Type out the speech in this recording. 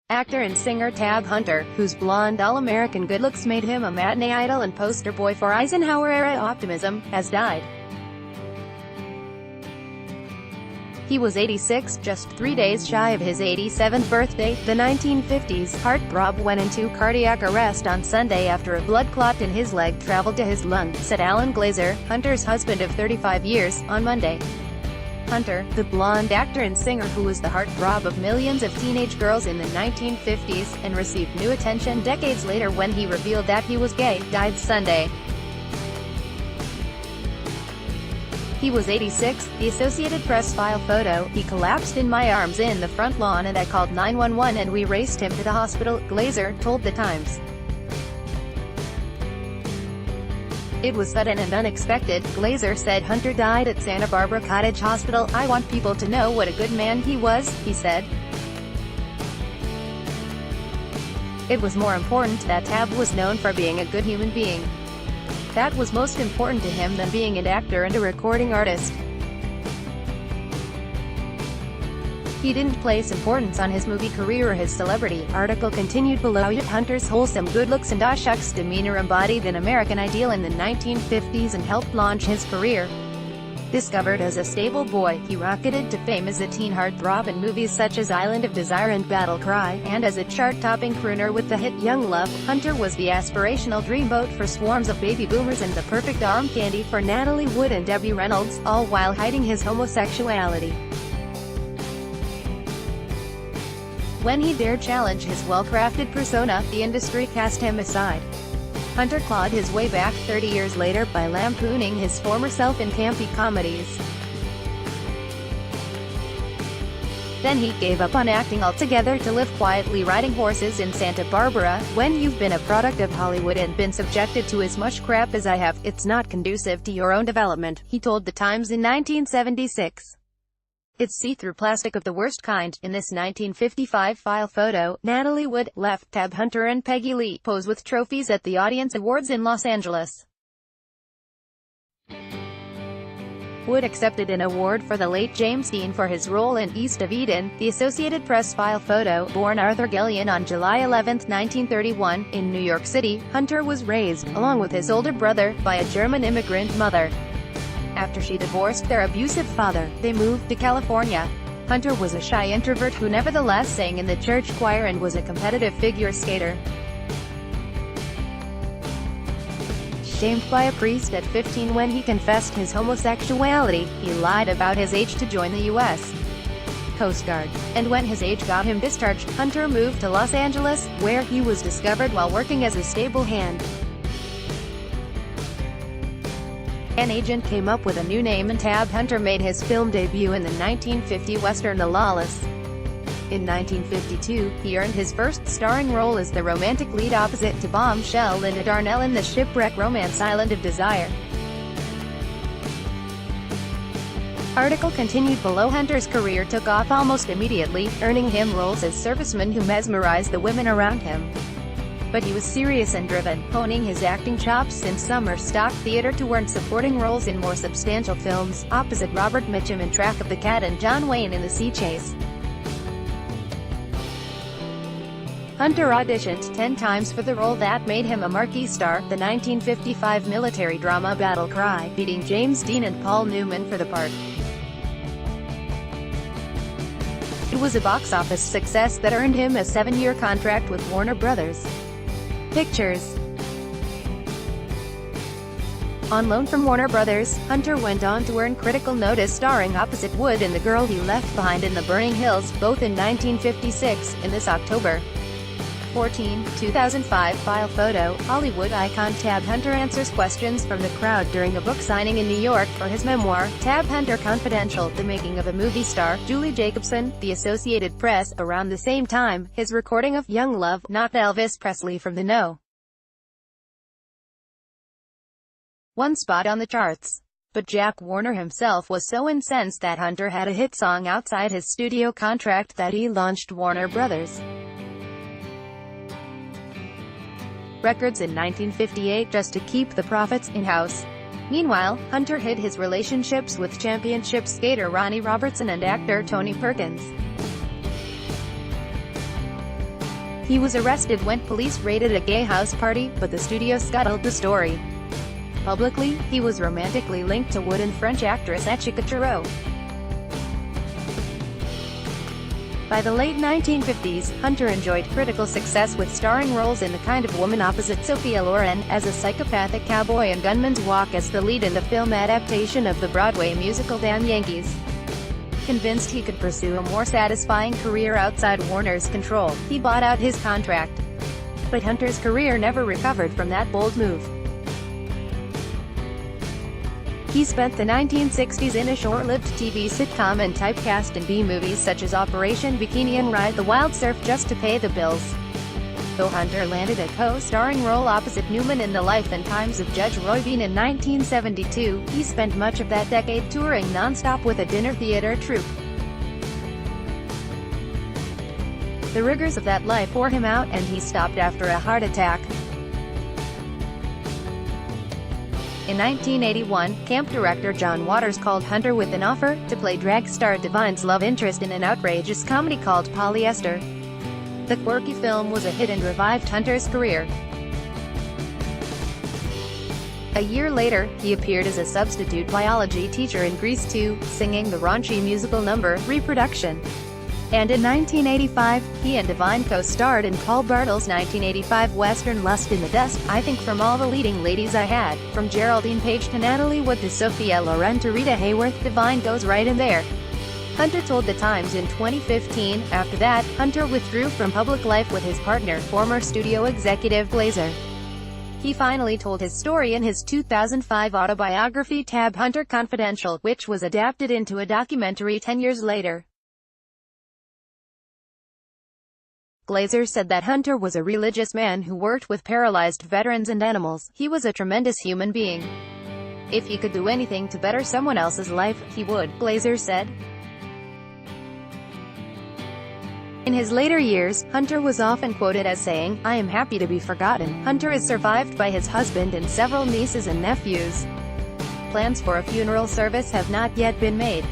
Actor and singer Tab Hunter, whose blonde all-American good looks made him a matinee idol and poster boy for Eisenhower-era optimism, has died. He was 86, just 3 days shy of his 87th birthday. The 1950s heartthrob went into cardiac arrest on Sunday after a blood clot in his leg traveled to his lung, said Alan Glazer, Hunter's husband of 35 years, on Monday. Hunter, the blonde actor and singer who was the heartthrob of millions of teenage girls in the 1950s, and received new attention decades later when he revealed that he was gay, died Sunday. He was 86, the Associated Press file photo. He collapsed in my arms in the front lawn and I called 911 and we raced him to the hospital, Glazer told The Times. It was sudden and unexpected, Glazer said. Hunter died at Santa Barbara Cottage Hospital. I want people to know what a good man he was, he said. It was more important that Tab was known for being a good human being. That was most important to him than being an actor and a recording artist. He didn't place importance on his movie career or his celebrity. Article continued below. Hunter's wholesome good looks and shucks demeanor embodied an American ideal in the 1950s and helped launch his career. Discovered as a stable boy, he rocketed to fame as a teen heartthrob in movies such as Island of Desire and Battle Cry, and as a chart-topping crooner with the hit Young Love. Hunter was the aspirational dreamboat for swarms of baby boomers and the perfect arm candy for Natalie Wood and Debbie Reynolds, all while hiding his homosexuality. When he dared challenge his well-crafted persona, the industry cast him aside. Hunter clawed his way back 30 years later by lampooning his former self in campy comedies. Then he gave up on acting altogether to live quietly riding horses in Santa Barbara. When you've been a product of Hollywood and been subjected to as much crap as I have, it's not conducive to your own development, he told The Times in 1976. It's see-through plastic of the worst kind. In this 1955 file photo, Natalie Wood, left Tab Hunter and Peggy Lee pose with trophies at the Audience Awards in Los Angeles. Wood accepted an award for the late James Dean for his role in East of Eden. The Associated Press file photo, born Arthur Gillian on July 11, 1931, in New York City, Hunter was raised, along with his older brother, by a German immigrant mother. After she divorced their abusive father, they moved to California. Hunter was a shy introvert who nevertheless sang in the church choir and was a competitive figure skater. Shamed by a priest at 15 when he confessed his homosexuality, he lied about his age to join the U.S. Coast Guard. And when his age got him discharged, Hunter moved to Los Angeles, where he was discovered while working as a stable hand. An agent came up with a new name and Tab Hunter made his film debut in the 1950 western The Lawless. In 1952, he earned his first starring role as the romantic lead opposite to bombshell Linda Darnell in the shipwreck romance Island of Desire. Article continued below. Hunter's career took off almost immediately, earning him roles as servicemen who mesmerized the women around him. But he was serious and driven, honing his acting chops in summer stock theater to earn supporting roles in more substantial films, opposite Robert Mitchum in Track of the Cat and John Wayne in The Sea Chase. Hunter auditioned 10 times for the role that made him a marquee star, the 1955 military drama Battle Cry, beating James Dean and Paul Newman for the part. It was a box office success that earned him a 7-year contract with Warner Brothers Pictures. On loan from Warner Brothers, Hunter went on to earn critical notice starring opposite Wood in The Girl He Left Behind in the Burning Hills, both in 1956. In this October 14, 2005 file photo, Hollywood icon Tab Hunter answers questions from the crowd during a book signing in New York for his memoir, Tab Hunter Confidential, The Making of a Movie Star. Julie Jacobson, The Associated Press. Around the same time, his recording of Young Love knocked Elvis Presley from the No. 1 spot on the charts. But Jack Warner himself was so incensed that Hunter had a hit song outside his studio contract that he launched Warner Brothers Records in 1958 just to keep the profits in-house. Meanwhile, Hunter hid his relationships with championship skater Ronnie Robertson and actor Tony Perkins. He was arrested when police raided a gay house party, but the studio scuttled the story. Publicly, he was romantically linked to Wood and French actress Echica Chiro. By the late 1950s, Hunter enjoyed critical success with starring roles in The Kind of Woman opposite Sophia Loren, as a psychopathic cowboy and gunman's walk as the lead in the film adaptation of the Broadway musical Damn Yankees. Convinced he could pursue a more satisfying career outside Warner's control, he bought out his contract. But Hunter's career never recovered from that bold move. He spent the 1960s in a short-lived TV sitcom and typecast in B-movies such as Operation Bikini and Ride the Wild Surf just to pay the bills. Though Hunter landed a co-starring role opposite Newman in The Life and Times of Judge Roy Bean in 1972, he spent much of that decade touring non-stop with a dinner theater troupe. The rigors of that life wore him out, and he stopped after a heart attack. In 1981, camp director John Waters called Hunter with an offer to play drag star Divine's love interest in an outrageous comedy called Polyester. The quirky film was a hit and revived Hunter's career. A year later, he appeared as a substitute biology teacher in Grease 2, singing the raunchy musical number, Reproduction. And in 1985, he and Divine co-starred in Paul Bartle's 1985 western Lust in the Dust. I think from all the leading ladies I had, from Geraldine Page to Natalie Wood to Sophia Loren to Rita Hayworth, Divine goes right in there. Hunter told The Times in 2015, after that, Hunter withdrew from public life with his partner, former studio executive Glazer. He finally told his story in his 2005 autobiography Tab Hunter Confidential, which was adapted into a documentary 10 years later. Glazer said that Hunter was a religious man who worked with paralyzed veterans and animals. He was a tremendous human being. If he could do anything to better someone else's life, he would, Glazer said. In his later years, Hunter was often quoted as saying, "I am happy to be forgotten." Hunter is survived by his husband and several nieces and nephews. Plans for a funeral service have not yet been made.